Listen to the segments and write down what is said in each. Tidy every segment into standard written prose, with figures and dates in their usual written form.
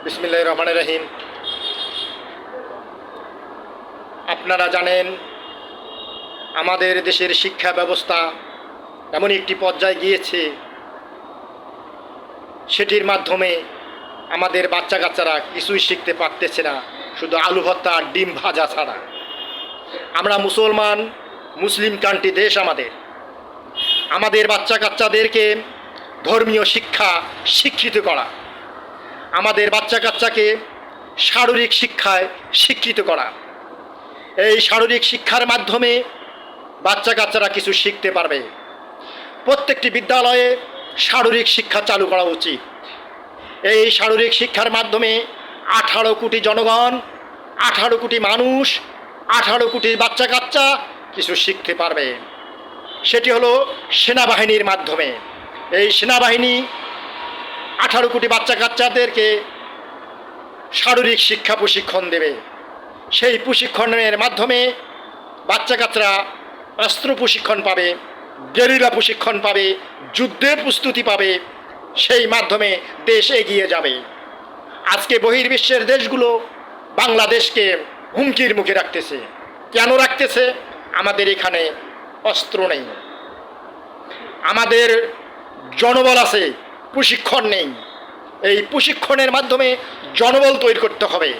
বিসমিল্লাহির রহমানির রহিম। আপনারা জানেন আমাদের দেশের শিক্ষা ব্যবস্থা এমন একটি পর্যায়ে গিয়েছে, সেটির মাধ্যমে আমাদের বাচ্চা কাচ্চারা কিছুই শিখতে পারতেছে না, শুধু আলু ভর্তা আর ডিম ভাজা ছাড়া। আমরা মুসলমান, মুসলিম কান্ট্রি দেশ আমাদের বাচ্চা কাচ্চাদেরকে ধর্মীয় শিক্ষা শিক্ষিত করা, আমাদের বাচ্চা কাচ্চাকে শারীরিক শিক্ষায় শিক্ষিত করা। এই শারীরিক শিক্ষার মাধ্যমে বাচ্চা কাচ্চারা কিছু শিখতে পারবে। প্রত্যেকটি বিদ্যালয়ে শারীরিক শিক্ষা চালু করা উচিত। এই শারীরিক শিক্ষার মাধ্যমে 18 কোটি জনগণ, 18 কোটি মানুষ, 18 কোটি বাচ্চা কাচ্চা কিছু শিখতে পারবে। সেটি হলো সেনাবাহিনীর মাধ্যমে। এই সেনাবাহিনী 18 কোটি বাচ্চা কাচ্চাদেরকে শারীরিক শিক্ষা প্রশিক্ষণ দেবে। সেই প্রশিক্ষণের মাধ্যমে বাচ্চা কাচ্চারা অস্ত্র প্রশিক্ষণ পাবে, গেরিলা প্রশিক্ষণ পাবে, যুদ্ধের প্রস্তুতি পাবে। সেই মাধ্যমে দেশ এগিয়ে যাবে। আজকে বহির্বিশ্বের দেশগুলো বাংলাদেশকে হুমকির মুখে রাখতেছে। কেন রাখতেছে? আমাদের এখানে অস্ত্র নেই, আমাদের জনবল আছে, প্রশিক্ষণ নেই। এই প্রশিক্ষণের মাধ্যমে জনবল তৈরি করতে হবে।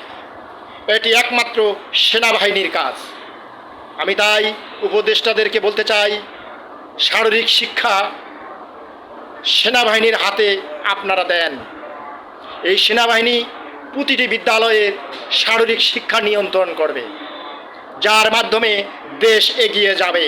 এটি একমাত্র সেনাবাহিনীর কাজ। আমি তাই উপদেষ্টাদেরকে বলতে চাই, শারীরিক শিক্ষা সেনাবাহিনীর হাতে আপনারা দেন। এই সেনাবাহিনী প্রতিটি বিদ্যালয়ে শারীরিক শিক্ষা নিয়ন্ত্রণ করবে, যার মাধ্যমে দেশ এগিয়ে যাবে।